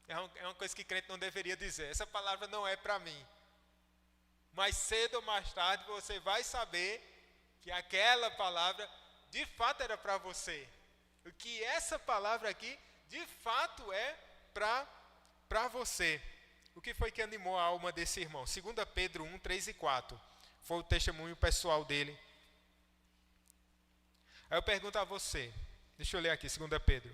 É uma coisa que crente não deveria dizer, essa palavra não é para mim. Mais cedo ou mais tarde você vai saber que aquela palavra de fato era para você. O que essa palavra aqui de fato é para para você, o que foi que animou a alma desse irmão? 2 Pedro 1, 3 e 4. Foi o testemunho pessoal dele. Aí eu pergunto a você, deixa eu ler aqui, 2 Pedro.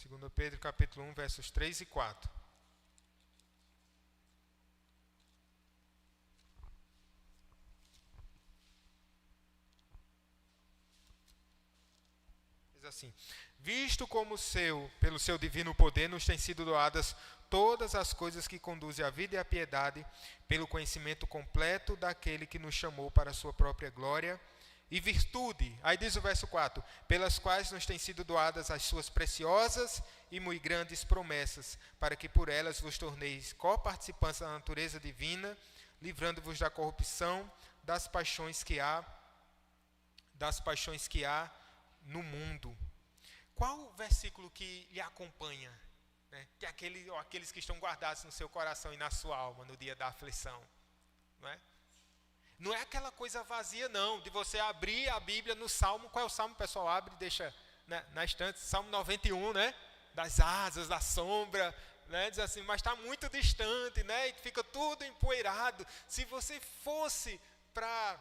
2 Pedro capítulo 1, versos 3 e 4. Diz assim: visto como pelo seu divino poder nos têm sido doadas todas as coisas que conduzem à vida e à piedade, pelo conhecimento completo daquele que nos chamou para a sua própria glória e virtude. Aí diz o verso 4, pelas quais nos têm sido doadas as suas preciosas e muito grandes promessas, para que por elas vos torneis coparticipantes da natureza divina, livrando-vos da corrupção das paixões que há no mundo. Qual o versículo que lhe acompanha? Né? Que aqueles que estão guardados no seu coração e na sua alma no dia da aflição. Não é? Não é aquela coisa vazia, não, de você abrir a Bíblia no Salmo. Qual é o Salmo, pessoal? Abre e deixa, né, na estante. Salmo 91, né? Das asas, da sombra, né? Diz assim, mas está muito distante, né? E fica tudo empoeirado. Se você fosse para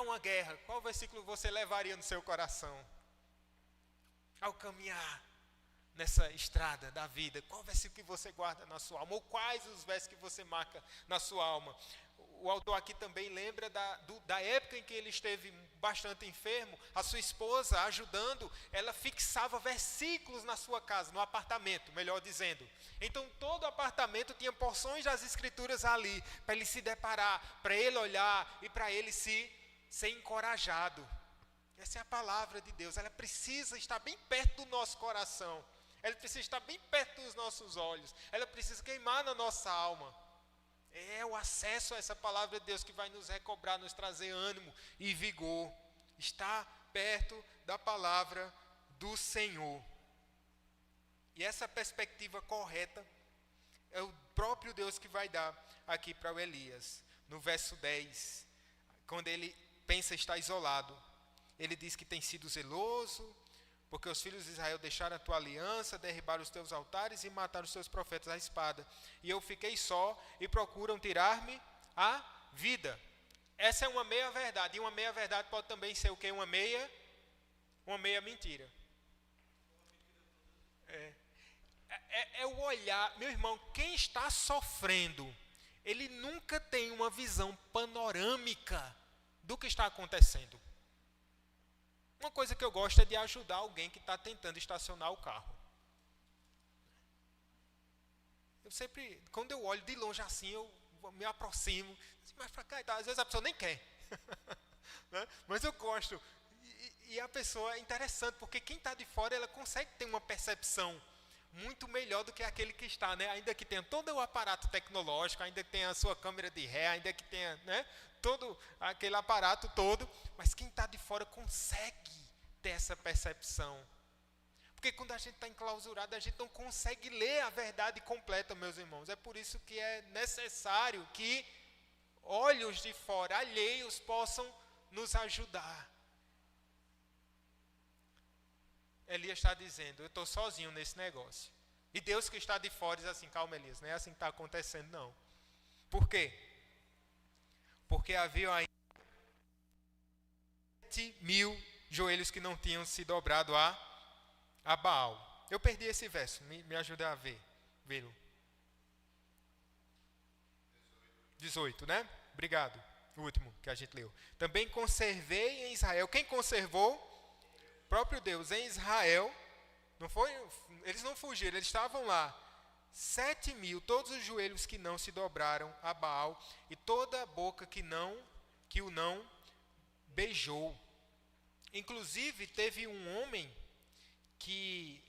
uma guerra, qual versículo você levaria no seu coração? Ao caminhar nessa estrada da vida, qual versículo que você guarda na sua alma? Ou quais os versos que você marca na sua alma? O autor aqui também lembra da época em que ele esteve bastante enfermo. A sua esposa, ajudando, ela fixava versículos na sua casa, no apartamento, melhor dizendo. Então todo o apartamento tinha porções das escrituras ali, para ele se deparar, para ele olhar e para ele ser encorajado. Essa é a palavra de Deus, ela precisa estar bem perto do nosso coração, ela precisa estar bem perto dos nossos olhos, ela precisa queimar na nossa alma. É o acesso a essa palavra de Deus que vai nos recobrar, nos trazer ânimo e vigor. Está perto da palavra do Senhor. E essa perspectiva correta é o próprio Deus que vai dar aqui para o Elias. No verso 10, quando ele pensa estar isolado, ele diz que tem sido zeloso, porque os filhos de Israel deixaram a tua aliança, derribaram os teus altares e mataram os teus profetas à espada. E eu fiquei só e procuram tirar-me a vida. Essa é uma meia-verdade. E uma meia-verdade pode também ser o quê? Uma meia mentira. É o olhar. Meu irmão, quem está sofrendo, ele nunca tem uma visão panorâmica do que está acontecendo. Uma coisa que eu gosto é de ajudar alguém que está tentando estacionar o carro. Eu sempre, quando eu olho de longe assim, eu me aproximo, mas para cá, às vezes a pessoa nem quer. Né? Mas eu gosto. E a pessoa é interessante, porque quem está de fora, ela consegue ter uma percepção muito melhor do que aquele que está, né? Ainda que tenha todo o aparato tecnológico, ainda que tenha a sua câmera de ré, ainda que tenha, né, todo aquele aparato todo, mas quem está de fora consegue ter essa percepção. Porque quando a gente está enclausurado, a gente não consegue ler a verdade completa, meus irmãos. É por isso que é necessário que olhos de fora, alheios, possam nos ajudar. Elias está dizendo, eu estou sozinho nesse negócio. E Deus que está de fora diz assim, calma Elias, não é assim que está acontecendo não. Por quê? Porque havia ainda 7.000 joelhos que não tinham se dobrado a Baal. Eu perdi esse verso, me ajude a vê-lo. 18, né? Obrigado. O último que a gente leu. Também conservei em Israel. Quem conservou? Próprio Deus em Israel. Não foi? Eles não fugiram, eles estavam lá. 7.000, todos os joelhos que não se dobraram a Baal e toda a boca que o não beijou. Inclusive teve um homem que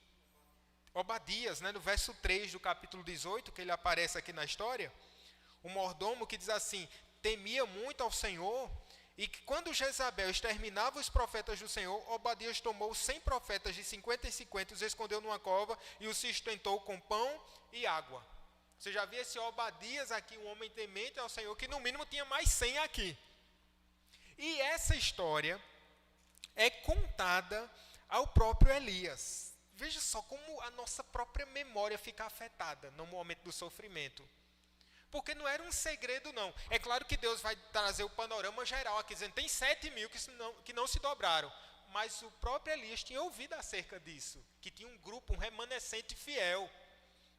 Obadias, né, no verso 3 do capítulo 18, que ele aparece aqui na história, o mordomo que diz assim, temia muito ao Senhor, e que quando Jezabel exterminava os profetas do Senhor, Obadias tomou 100 profetas de 50 em 50, os escondeu numa cova e os sustentou com pão e água. Você já viu esse Obadias aqui, um homem temente ao Senhor, que no mínimo tinha mais 100 aqui. E essa história é contada ao próprio Elias. Veja só como a nossa própria memória fica afetada no momento do sofrimento. Porque não era um segredo, não. É claro que Deus vai trazer o panorama geral aqui, dizendo que tem 7.000 que não se dobraram. Mas o próprio Elias tinha ouvido acerca disso, que tinha um grupo, um remanescente fiel.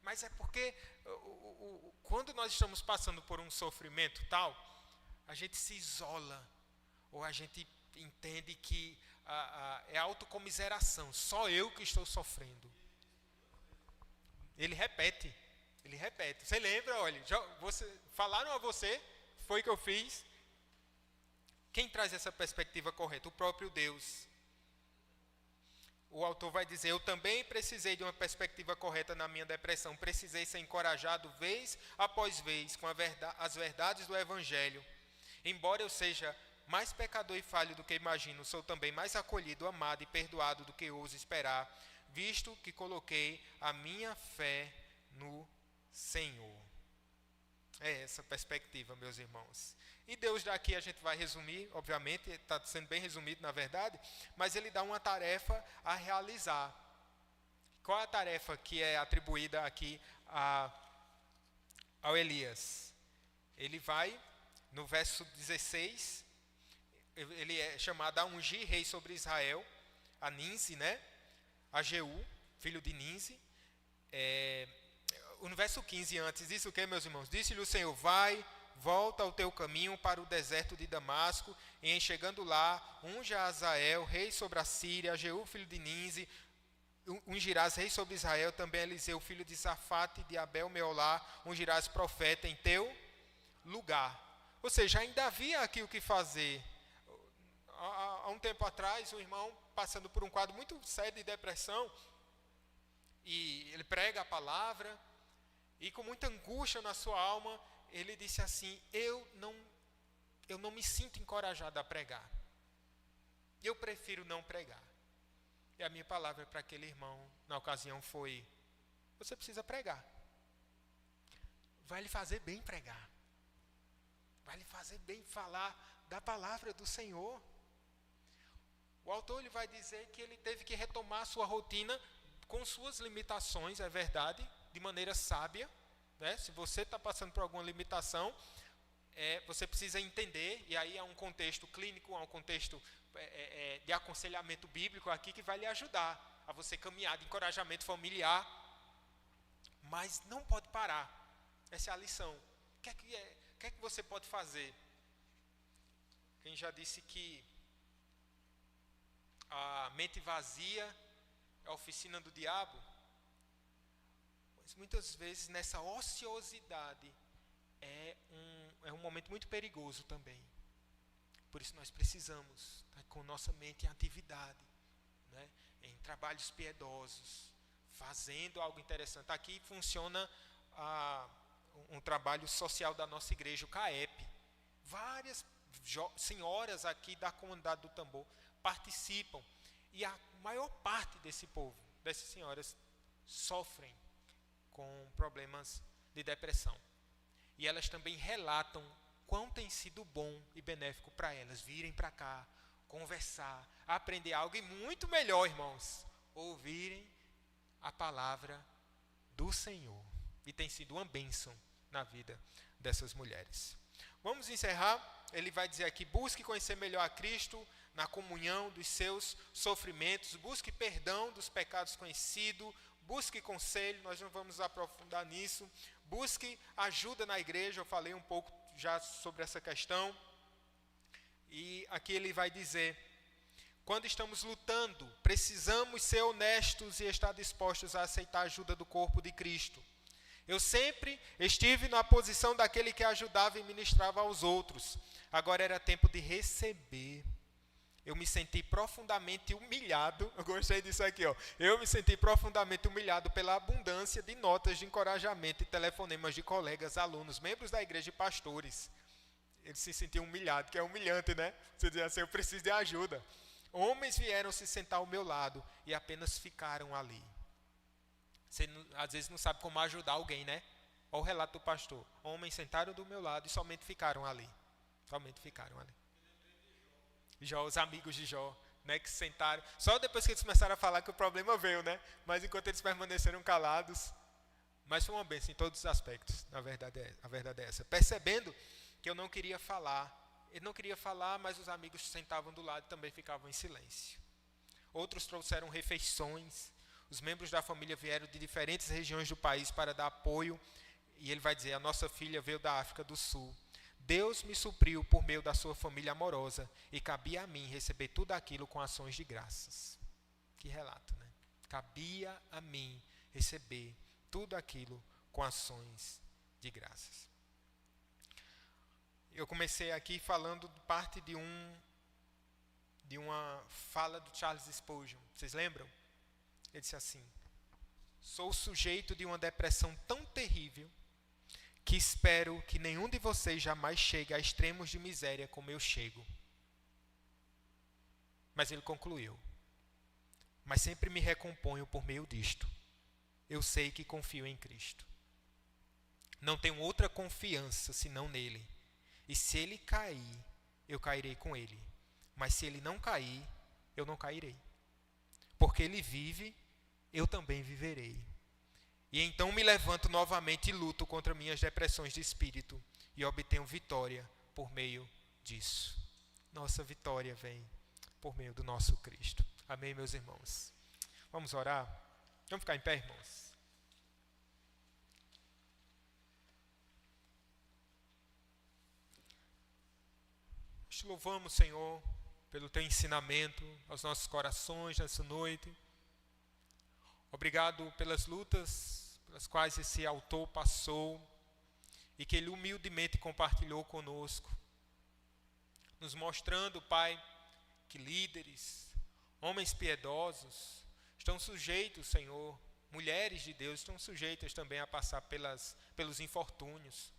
Mas é porque quando nós estamos passando por um sofrimento tal, a gente se isola, ou a gente entende que é autocomiseração, só eu que estou sofrendo. Ele repete. Você lembra, olha, falaram a você, foi que eu fiz. Quem traz essa perspectiva correta? O próprio Deus. O autor vai dizer, eu também precisei de uma perspectiva correta na minha depressão. Precisei ser encorajado vez após vez com as verdades do Evangelho. Embora eu seja mais pecador e falho do que imagino, sou também mais acolhido, amado e perdoado do que ouso esperar, visto que coloquei a minha fé no Senhor. É essa perspectiva, meus irmãos. E Deus daqui a gente vai resumir, obviamente, está sendo bem resumido na verdade, mas ele dá uma tarefa a realizar. Qual é a tarefa que é atribuída aqui ao Elias? Ele vai, no verso 16, ele é chamado a ungir rei sobre Israel, a Ninsi, né? A Jeú, filho de Ninsi. No verso 15 antes, disse o que, meus irmãos? Disse-lhe o Senhor, vai, volta ao teu caminho para o deserto de Damasco, e em chegando lá, unge a Azael, rei sobre a Síria, a Jeú, filho de Ninsi, ungirás rei sobre Israel, também Eliseu, filho de Safate, de Abel Meolá, ungirás profeta em teu lugar. Ou seja, ainda havia aqui o que fazer. Há um tempo atrás, um irmão passando por um quadro muito sério de depressão, e ele prega a palavra, e com muita angústia na sua alma, ele disse assim, eu não me sinto encorajado a pregar. Eu prefiro não pregar. E a minha palavra para aquele irmão, na ocasião, foi, você precisa pregar. Vai lhe fazer bem pregar. Vai lhe fazer bem falar da palavra do Senhor. O autor ele vai dizer que ele teve que retomar a sua rotina com suas limitações, é verdade, de maneira sábia, né? Se você está passando por alguma limitação, você precisa entender, e aí há um contexto clínico, há um contexto de aconselhamento bíblico aqui que vai lhe ajudar a você caminhar de encorajamento familiar, mas não pode parar. Essa é a lição. O que é que você pode fazer? Quem já disse que a mente vazia é a oficina do diabo? Mas muitas vezes nessa ociosidade é um momento muito perigoso também. Por isso nós precisamos estar com nossa mente em atividade, né? Em trabalhos piedosos, fazendo algo interessante. Aqui funciona um trabalho social da nossa igreja, o CAEP. Várias senhoras aqui da comunidade do Tambor participam. E a maior parte desse povo, dessas senhoras, sofrem com problemas de depressão. E elas também relatam quão tem sido bom e benéfico para elas virem para cá, conversar, aprender algo, e muito melhor, irmãos, ouvirem a palavra do Senhor. E tem sido uma bênção na vida dessas mulheres. Vamos encerrar. Ele vai dizer aqui, busque conhecer melhor a Cristo na comunhão dos seus sofrimentos, busque perdão dos pecados conhecidos, busque conselho, nós não vamos aprofundar nisso, busque ajuda na igreja, eu falei um pouco já sobre essa questão, e aqui ele vai dizer, quando estamos lutando, precisamos ser honestos e estar dispostos a aceitar a ajuda do corpo de Cristo. Eu sempre estive na posição daquele que ajudava e ministrava aos outros, agora era tempo de receber. Eu me senti profundamente humilhado, eu gostei disso aqui, ó. Eu me senti profundamente humilhado pela abundância de notas de encorajamento e telefonemas de colegas, alunos, membros da igreja e pastores. Ele se sentiu humilhado, que é humilhante, né? Você diz assim, eu preciso de ajuda. Homens vieram se sentar ao meu lado e apenas ficaram ali. Você às vezes não sabe como ajudar alguém, né? Olha o relato do pastor. Homens sentaram do meu lado e somente ficaram ali. Somente ficaram ali. Jó, os amigos de Jó. né, que sentaram. Só depois que eles começaram a falar que o problema veio, né? Mas enquanto eles permaneceram calados. Mas foi uma bênção em todos os aspectos, a verdade é essa. Percebendo que eu não queria falar. Ele não queria falar, mas os amigos sentavam do lado e também ficavam em silêncio. Outros trouxeram refeições. Os membros da família vieram de diferentes regiões do país para dar apoio. E ele vai dizer, a nossa filha veio da África do Sul. Deus me supriu por meio da sua família amorosa e cabia a mim receber tudo aquilo com ações de graças. Que relato, né? Cabia a mim receber tudo aquilo com ações de graças. Eu comecei aqui falando parte de uma fala do Charles Spurgeon. Vocês lembram? Ele disse assim: sou sujeito de uma depressão tão terrível que espero que nenhum de vocês jamais chegue a extremos de miséria como eu chego. Mas ele concluiu: mas sempre me recomponho por meio disto. Eu sei que confio em Cristo. Não tenho outra confiança senão nele. E se ele cair, eu cairei com ele. Mas se ele não cair, eu não cairei. Porque ele vive, eu também viverei. E então me levanto novamente e luto contra minhas depressões de espírito e obtenho vitória por meio disso. Nossa vitória vem por meio do nosso Cristo. Amém, meus irmãos? Vamos orar? Vamos ficar em pé, irmãos? Te louvamos, Senhor, pelo Teu ensinamento aos nossos corações nessa noite. Obrigado pelas lutas pelas quais esse autor passou e que ele humildemente compartilhou conosco, nos mostrando, Pai, que líderes, homens piedosos, estão sujeitos, Senhor, mulheres de Deus estão sujeitas também a passar pelos infortúnios.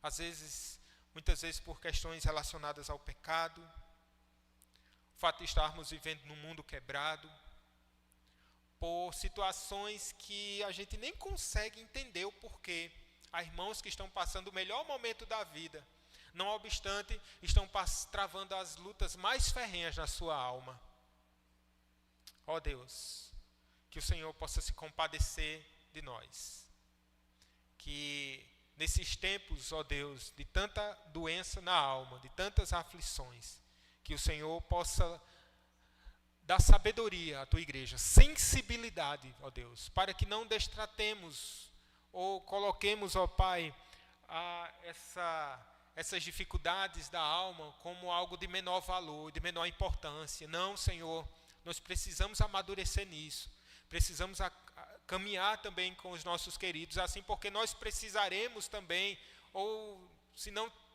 Às vezes, muitas vezes por questões relacionadas ao pecado, o fato de estarmos vivendo num mundo quebrado, por situações que a gente nem consegue entender o porquê. Há irmãos que estão passando o melhor momento da vida, não obstante, estão travando as lutas mais ferrenhas na sua alma. Ó Deus, que o Senhor possa se compadecer de nós. Que nesses tempos, ó Deus, de tanta doença na alma, de tantas aflições, que o Senhor possa dar sabedoria à tua igreja, sensibilidade, ó Deus, para que não destratemos ou coloquemos, ó Pai, essas dificuldades da alma como algo de menor valor, de menor importância. Não, Senhor, nós precisamos amadurecer nisso, precisamos caminhar também com os nossos queridos, assim porque nós precisaremos também, ou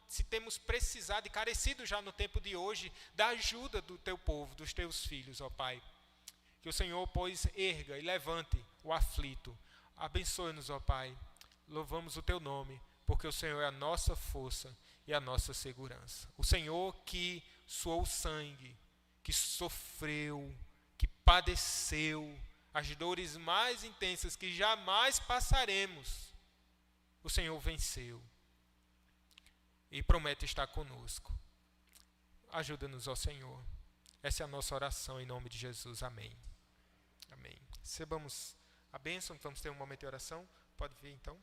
se temos precisado e carecido já no tempo de hoje, da ajuda do teu povo, dos teus filhos, ó Pai. Que o Senhor, pois, erga e levante o aflito. Abençoe-nos, ó Pai. Louvamos o teu nome, porque o Senhor é a nossa força e a nossa segurança. O Senhor que suou sangue, que sofreu, que padeceu as dores mais intensas que jamais passaremos, o Senhor venceu e promete estar conosco. Ajuda-nos, ó Senhor. Essa é a nossa oração em nome de Jesus. Amém. Amém. Recebamos a bênção, vamos ter um momento de oração. Pode vir então.